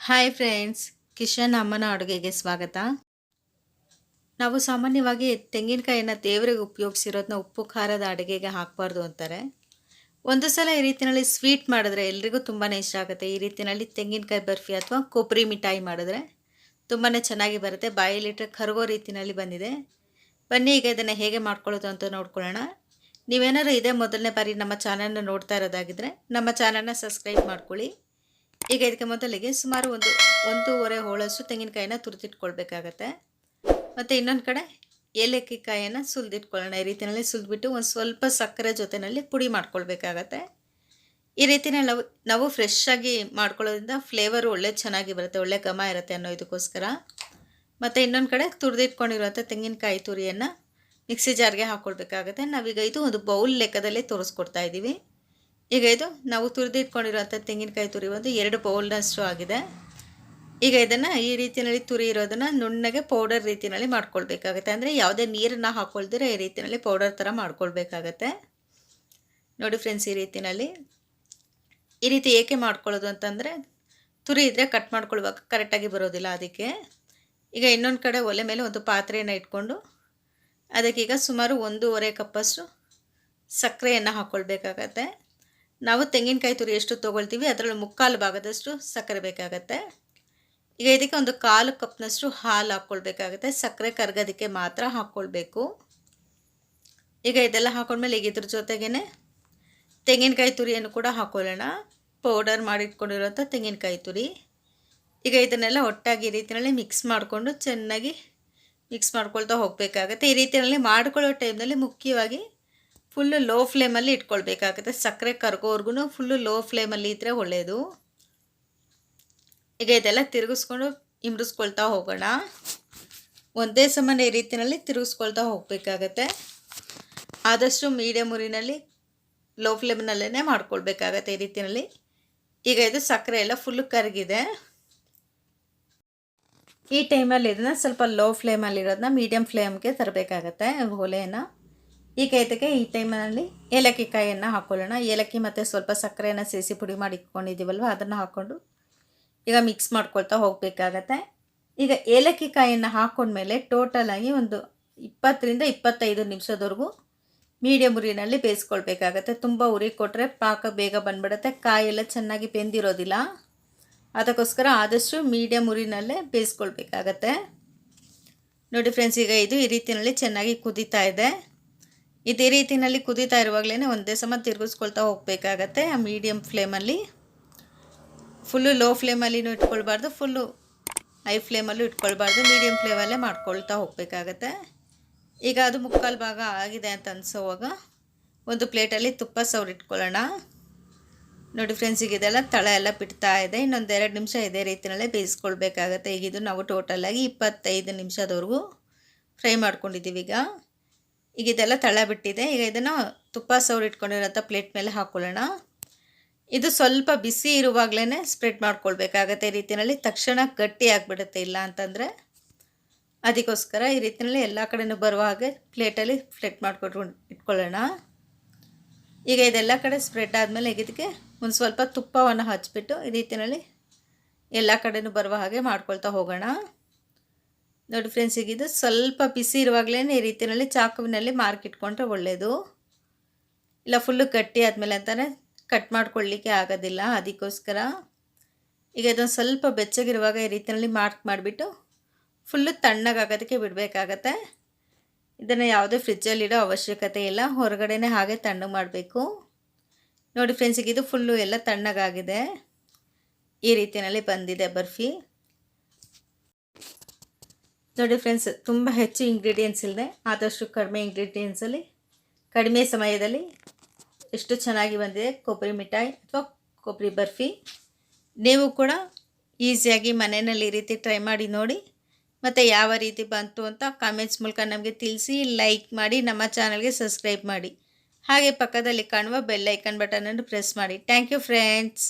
Hi friends, Kishan ಅಮ್ಮನ ಅಡುಗೆಗೆ ಸ್ವಾಗತ. ನಾವು ಸಾಮಾನ್ಯವಾಗಿ ತೆಂಗಿನಕಾಯಿಯನ್ನು ದೇವರಿಗೆ ಉಪಯೋಗಿಸಿರೋದನ್ನ ಉಪ್ಪು ಖಾರದ ಅಡುಗೆಗೆ ಹಾಕಬಾರ್ದು ಅಂತಾರೆ. ಒಂದು ಸಲ ಈ ರೀತಿಯಲ್ಲಿ ಸ್ವೀಟ್ ಮಾಡಿದ್ರೆ ಎಲ್ರಿಗೂ ತುಂಬಾ ಇಷ್ಟ ಆಗುತ್ತೆ. ಈ ರೀತಿಯಲ್ಲಿ ತೆಂಗಿನಕಾಯಿ ಬರ್ಫಿ ಅಥವಾ ಕೊಬ್ಬರಿ ಮಿಠಾಯಿ ಮಾಡಿದ್ರೆ ತುಂಬಾ ಚೆನ್ನಾಗಿ ಬರುತ್ತೆ. ಬಾಯಲ್ಲಿಟ್ಟರೆ ಕರಗೋ ರೀತಿಯಲ್ಲಿ ಬಂದಿದೆ. ಬನ್ನಿ ಈಗ ಇದನ್ನು ಹೇಗೆ ಮಾಡ್ಕೊಳ್ಳೋದು ಅಂತ ನೋಡ್ಕೊಳ್ಳೋಣ. ನೀವೇನಾದ್ರು ಇದೇ ಮೊದಲನೇ ಬಾರಿ ನಮ್ಮ ಚಾನಲ್ನ ನೋಡ್ತಾ ಇರೋದಾಗಿದ್ದರೆ ನಮ್ಮ ಚಾನಲ್ನ ಸಬ್ಸ್ಕ್ರೈಬ್ ಮಾಡ್ಕೊಳ್ಳಿ. ಈಗ ಇದಕ್ಕೆ ಮೊದಲಿಗೆ ಸುಮಾರು ಒಂದೂವರೆ ಹೋಳಷ್ಟು ತೆಂಗಿನಕಾಯಿನ ತುರಿದಿಟ್ಕೊಳ್ಬೇಕಾಗತ್ತೆ. ಮತ್ತು ಇನ್ನೊಂದು ಕಡೆ ಏಲಕ್ಕಿ ಕಾಯಿಯನ್ನು ಸುಲಿದಿಟ್ಕೊಳ್ಳೋಣ. ಈ ರೀತಿಯಲ್ಲಿ ಸುಲಿದ್ಬಿಟ್ಟು ಒಂದು ಸ್ವಲ್ಪ ಸಕ್ಕರೆ ಜೊತೆಯಲ್ಲಿ ಪುಡಿ ಮಾಡ್ಕೊಳ್ಬೇಕಾಗತ್ತೆ. ಈ ರೀತಿಯಲ್ಲಿ ನಾವು ಫ್ರೆಶ್ ಆಗಿ ಮಾಡ್ಕೊಳ್ಳೋದ್ರಿಂದ ಫ್ಲೇವರು ಒಳ್ಳೆ ಚೆನ್ನಾಗಿ ಬರುತ್ತೆ, ಒಳ್ಳೆ ಘಮ ಇರುತ್ತೆ ಅನ್ನೋ ಇದಕ್ಕೋಸ್ಕರ. ಮತ್ತು ಇನ್ನೊಂದು ಕಡೆ ತುರಿದಿಟ್ಕೊಂಡಿರುವಂಥ ತೆಂಗಿನಕಾಯಿ ತುರಿಯನ್ನು ಮಿಕ್ಸಿ ಜಾರ್ಗೆ ಹಾಕ್ಕೊಳ್ಬೇಕಾಗತ್ತೆ. ನಾವೀಗ ಇದು ಒಂದು ಬೌಲ್ ಲೆಕ್ಕದಲ್ಲಿ ತೋರಿಸ್ಕೊಡ್ತಾ ಇದ್ದೀವಿ. ಈಗ ಇದು ನಾವು ತುರಿದಿಟ್ಕೊಂಡಿರುವಂಥ ತೆಂಗಿನಕಾಯಿ ತುರಿ ಒಂದು 2 ಬೌಲ್ನಷ್ಟು ಆಗಿದೆ. ಈಗ ಇದನ್ನು ಈ ರೀತಿಯಲ್ಲಿ ತುರಿ ಇರೋದನ್ನು ನುಣ್ಣಗೆ ಪೌಡರ್ ರೀತಿಯಲ್ಲಿ ಮಾಡ್ಕೊಳ್ಬೇಕಾಗತ್ತೆ. ಅಂದರೆ ಯಾವುದೇ ನೀರನ್ನು ಹಾಕ್ಕೊಳ್ದಿರ ಈ ರೀತಿಯಲ್ಲಿ ಪೌಡರ್ ಥರ ಮಾಡ್ಕೊಳ್ಬೇಕಾಗತ್ತೆ. ನೋಡಿ ಫ್ರೆಂಡ್ಸ್, ಈ ರೀತಿ ಏಕೆ ಮಾಡ್ಕೊಳ್ಳೋದು ಅಂತಂದರೆ ತುರಿ ಇದ್ದರೆ ಕಟ್ ಮಾಡ್ಕೊಳ್ಬೇಕು ಕರೆಕ್ಟಾಗಿ ಬರೋದಿಲ್ಲ. ಅದಕ್ಕೆ ಈಗ ಇನ್ನೊಂದು ಕಡೆ ಒಲೆ ಮೇಲೆ ಒಂದು ಪಾತ್ರೆಯನ್ನು ಇಟ್ಕೊಂಡು ಅದಕ್ಕೀಗ ಸುಮಾರು 1.5 ಕಪ್ಪಷ್ಟು ಸಕ್ಕರೆಯನ್ನು ಹಾಕ್ಕೊಳ್ಬೇಕಾಗತ್ತೆ. ನಾವು ತೆಂಗಿನಕಾಯಿ ತುರಿ ಎಷ್ಟು ತೊಗೊಳ್ತೀವಿ ಅದರಲ್ಲಿ 3/4 ಭಾಗದಷ್ಟು ಸಕ್ಕರೆ ಬೇಕಾಗತ್ತೆ. ಈಗ ಇದಕ್ಕೆ ಒಂದು 1/4 ಕಪ್ನಷ್ಟು ಹಾಲು ಹಾಕ್ಕೊಳ್ಬೇಕಾಗತ್ತೆ. ಸಕ್ಕರೆ ಕರಗೋದಕ್ಕೆ ಮಾತ್ರ ಹಾಕ್ಕೊಳ್ಬೇಕು. ಈಗ ಇದೆಲ್ಲ ಹಾಕೊಂಡ್ಮೇಲೆ ಈಗ ಇದ್ರ ಜೊತೆಗೇ ತೆಂಗಿನಕಾಯಿ ತುರಿಯನ್ನು ಕೂಡ ಹಾಕ್ಕೊಳ್ಳೋಣ. ಪೌಡರ್ ಮಾಡಿಟ್ಕೊಂಡಿರೋಂಥ ತೆಂಗಿನಕಾಯಿ ತುರಿ. ಈಗ ಇದನ್ನೆಲ್ಲ ಒಟ್ಟಾಗಿ ಈ ರೀತಿಯಲ್ಲಿ ಮಿಕ್ಸ್ ಮಾಡಿಕೊಂಡು ಚೆನ್ನಾಗಿ ಮಿಕ್ಸ್ ಮಾಡ್ಕೊಳ್ತಾ ಹೋಗಬೇಕಾಗತ್ತೆ. ಈ ರೀತಿಯಲ್ಲಿ ಮಾಡ್ಕೊಳ್ಳೋ ಟೈಮ್ನಲ್ಲಿ ಮುಖ್ಯವಾಗಿ ಫುಲ್ಲು ಲೋ ಫ್ಲೇಮಲ್ಲಿ ಇಟ್ಕೊಳ್ಬೇಕಾಗುತ್ತೆ. ಸಕ್ಕರೆ ಕರ್ಗೋವರೆಗೂ ಫುಲ್ಲು ಲೋ ಫ್ಲೇಮಲ್ಲಿ ಇದ್ದರೆ ಒಳ್ಳೆಯದು. ಈಗ ಇದೆಲ್ಲ ತಿರುಗಿಸ್ಕೊಂಡು ಇಮ್ರಿಸ್ಕೊಳ್ತಾ ಹೋಗೋಣ. ಒಂದೇ ಸಮಾನ ಈ ರೀತಿಯಲ್ಲಿ ತಿರುಗಿಸ್ಕೊಳ್ತಾ ಹೋಗಬೇಕಾಗತ್ತೆ. ಆದಷ್ಟು ಮೀಡಿಯಮ್ ಉರಿನಲ್ಲಿ ಲೋ ಫ್ಲೇಮ್ನಲ್ಲೇ ಮಾಡ್ಕೊಳ್ಬೇಕಾಗತ್ತೆ ಈ ರೀತಿಯಲ್ಲಿ. ಈಗ ಇದು ಸಕ್ಕರೆ ಎಲ್ಲ ಫುಲ್ಲು ಕರಗಿದೆ. ಈ ಟೈಮಲ್ಲಿ ಇದನ್ನು ಸ್ವಲ್ಪ ಲೋ ಫ್ಲೇಮಲ್ಲಿರೋದನ್ನ ಮೀಡಿಯಮ್ ಫ್ಲೇಮ್ಗೆ ತರಬೇಕಾಗತ್ತೆ ಒಲೆಯನ್ನು. ಈಗ ಇದಕ್ಕೆ ಈ ಟೈಮಲ್ಲಿ ಏಲಕ್ಕಿ ಕಾಯಿಯನ್ನು ಹಾಕ್ಕೊಳ್ಳೋಣ. ಏಲಕ್ಕಿ ಮತ್ತು ಸ್ವಲ್ಪ ಸಕ್ಕರೆಯನ್ನು ಸೇರಿಸಿ ಪುಡಿ ಮಾಡಿ ಇಟ್ಕೊಂಡಿದ್ದೀವಲ್ವ ಅದನ್ನು ಹಾಕ್ಕೊಂಡು ಈಗ ಮಿಕ್ಸ್ ಮಾಡ್ಕೊಳ್ತಾ ಹೋಗಬೇಕಾಗತ್ತೆ. ಈಗ ಏಲಕ್ಕಿ ಕಾಯಿಯನ್ನು ಹಾಕ್ಕೊಂಡ್ಮೇಲೆ ಟೋಟಲಾಗಿ ಒಂದು 20-25 ನಿಮಿಷದವರೆಗೂ ಮೀಡಿಯಮ್ ಉರಿನಲ್ಲಿ ಬೇಯಿಸ್ಕೊಳ್ಬೇಕಾಗತ್ತೆ. ತುಂಬ ಉರಿ ಕೊಟ್ಟರೆ ಪಾಕ ಬೇಗ ಬಂದ್ಬಿಡುತ್ತೆ, ಕಾಯೆಲ್ಲ ಚೆನ್ನಾಗಿ ಬೆಂದಿರೋದಿಲ್ಲ. ಅದಕ್ಕೋಸ್ಕರ ಆದಷ್ಟು ಮೀಡಿಯಮ್ ಉರಿನಲ್ಲೇ ಬೇಯಿಸ್ಕೊಳ್ಬೇಕಾಗತ್ತೆ. ನೋಡಿ ಫ್ರೆಂಡ್ಸ್, ಈಗ ಇದು ಈ ರೀತಿಯಲ್ಲಿ ಚೆನ್ನಾಗಿ ಕುದೀತಾ ಇದೆ. ಇದೇ ರೀತಿಯಲ್ಲಿ ಕುದೀತಾ ಇರುವಾಗಲೇ ಒಂದೇ ಸಮ ತಿರುಗಿಸ್ಕೊಳ್ತಾ ಹೋಗಬೇಕಾಗತ್ತೆ. ಆ ಮೀಡಿಯಮ್ ಫ್ಲೇಮಲ್ಲಿ, ಫುಲ್ಲು ಲೋ ಫ್ಲೇಮಲ್ಲಿನೂ ಇಟ್ಕೊಳ್ಬಾರ್ದು, ಫುಲ್ಲು ಹೈ ಫ್ಲೇಮಲ್ಲೂ ಇಟ್ಕೊಳ್ಬಾರ್ದು, ಮೀಡಿಯಮ್ ಫ್ಲೇಮಲ್ಲೇ ಮಾಡ್ಕೊಳ್ತಾ ಹೋಗಬೇಕಾಗತ್ತೆ. ಈಗ ಅದು 3/4 ಭಾಗ ಆಗಿದೆ ಅಂತ ಅನಿಸೋವಾಗ ಒಂದು ಪ್ಲೇಟಲ್ಲಿ ತುಪ್ಪ ಸವರಿಟ್ಕೊಳ್ಳೋಣ. ನೋಡಿ ಫ್ರೆಂಡ್ಸ್, ಈಗ ಇದೆಲ್ಲ ತಳ ಎಲ್ಲ ಬಿಡ್ತಾ ಇದೆ. ಇನ್ನೊಂದು 2 ನಿಮಿಷ ಇದೇ ರೀತಿಯಲ್ಲೇ ಬೇಯಿಸ್ಕೊಳ್ಬೇಕಾಗತ್ತೆ. ಈಗ ಇದು ನಾವು ಟೋಟಲಾಗಿ 25 ನಿಮಿಷದವರೆಗೂ ಫ್ರೈ ಮಾಡ್ಕೊಂಡಿದ್ದೀವಿ. ಈಗ ಇದೆಲ್ಲ ತಳ ಬಿಟ್ಟಿದೆ. ಈಗ ಇದನ್ನು ತುಪ್ಪ ಸವರಿಟ್ಕೊಂಡಿರೋಂಥ ಪ್ಲೇಟ್ ಮೇಲೆ ಹಾಕ್ಕೊಳ್ಳೋಣ. ಇದು ಸ್ವಲ್ಪ ಬಿಸಿ ಇರುವಾಗಲೇ ಸ್ಪ್ರೆಡ್ ಮಾಡ್ಕೊಳ್ಬೇಕಾಗತ್ತೆ. ಈ ರೀತಿಯಲ್ಲಿ ತಕ್ಷಣ ಗಟ್ಟಿ ಆಗಿಬಿಡುತ್ತೆ, ಇಲ್ಲ ಅಂತಂದರೆ. ಅದಕ್ಕೋಸ್ಕರ ಈ ರೀತಿಯಲ್ಲಿ ಎಲ್ಲ ಕಡೆಯೂ ಬರುವ ಹಾಗೆ ಪ್ಲೇಟಲ್ಲಿ ಫ್ಲೆಟ್ ಮಾಡ್ಕೊಂಡು ಇಟ್ಕೊಳ್ಳೋಣ. ಈಗ ಇದೆಲ್ಲ ಕಡೆ ಸ್ಪ್ರೆಡ್ ಆದಮೇಲೆ ಈಗ ಇದಕ್ಕೆ ಒಂದು ಸ್ವಲ್ಪ ತುಪ್ಪವನ್ನು ಹಚ್ಬಿಟ್ಟು ಈ ರೀತಿಯಲ್ಲಿ ಎಲ್ಲ ಕಡೆಯೂ ಬರುವ ಹಾಗೆ ಮಾಡ್ಕೊಳ್ತಾ ಹೋಗೋಣ. ನೋಡಿ ಫ್ರೆಂಡ್ಸ್, ಈಗ ಇದು ಸ್ವಲ್ಪ ಬಿಸಿ ಇರುವಾಗಲೇ ಈ ರೀತಿಯಲ್ಲಿ ಚಾಕುವಿನಲ್ಲಿ ಮಾರ್ಕಿಟ್ಕೊಂಡ್ರೆ ಒಳ್ಳೆಯದು. ಇಲ್ಲ ಫುಲ್ಲು ಗಟ್ಟಿ ಆದಮೇಲೆ ಅಂತಲೇ ಕಟ್ ಮಾಡ್ಕೊಳ್ಳಿಕ್ಕೆ ಆಗೋದಿಲ್ಲ. ಅದಕ್ಕೋಸ್ಕರ ಈಗ ಇದೊಂದು ಸ್ವಲ್ಪ ಬೆಚ್ಚಗಿರುವಾಗ ಈ ರೀತಿಯಲ್ಲಿ ಮಾರ್ಕ್ ಮಾಡಿಬಿಟ್ಟು ಫುಲ್ಲು ತಣ್ಣಗಾಗೋದಕ್ಕೆ ಬಿಡಬೇಕಾಗತ್ತೆ. ಇದನ್ನು ಯಾವುದೇ ಫ್ರಿಜ್ಜಲ್ಲಿಡೋ ಅವಶ್ಯಕತೆ ಇಲ್ಲ, ಹೊರಗಡೆನೇ ಹಾಗೆ ತಣ್ಣಗೆ ಮಾಡಬೇಕು. ನೋಡಿ ಫ್ರೆಂಡ್ಸ್, ಈಗ ಇದು ಫುಲ್ಲು ಎಲ್ಲ ತಣ್ಣಗಾಗಿದೆ. ಈ ರೀತಿಯಲ್ಲಿ ಬಂದಿದೆ ಬರ್ಫಿ. ನೋಡಿ ಫ್ರೆಂಡ್ಸ್, ತುಂಬ ಹೆಚ್ಚು ಇಂಗ್ರೀಡಿಯೆಂಟ್ಸ್ ಇಲ್ಲದೆ ಆದಷ್ಟು ಕಡಿಮೆ ಇಂಗ್ರೀಡಿಯೆಂಟ್ಸಲ್ಲಿ ಕಡಿಮೆ ಸಮಯದಲ್ಲಿ ಎಷ್ಟು ಚೆನ್ನಾಗಿ ಬಂದಿದೆ ಕೊಬ್ಬರಿ ಮಿಠಾಯಿ ಅಥವಾ ಕೊಬ್ಬರಿ ಬರ್ಫಿ. ನೀವು ಕೂಡ ಈಸಿಯಾಗಿ ಮನೆಯಲ್ಲಿ ಈ ರೀತಿ ಟ್ರೈ ಮಾಡಿ ನೋಡಿ. ಮತ್ತು ಯಾವ ರೀತಿ ಬಂತು ಅಂತ ಕಾಮೆಂಟ್ಸ್ ಮೂಲಕ ನಮಗೆ ತಿಳಿಸಿ. ಲೈಕ್ ಮಾಡಿ, ನಮ್ಮ ಚಾನಲ್ಗೆ ಸಬ್ಸ್ಕ್ರೈಬ್ ಮಾಡಿ, ಹಾಗೆ ಪಕ್ಕದಲ್ಲಿ ಕಾಣುವ ಬೆಲ್ ಐಕನ್ ಬಟನನ್ನು ಪ್ರೆಸ್ ಮಾಡಿ. Thank you friends.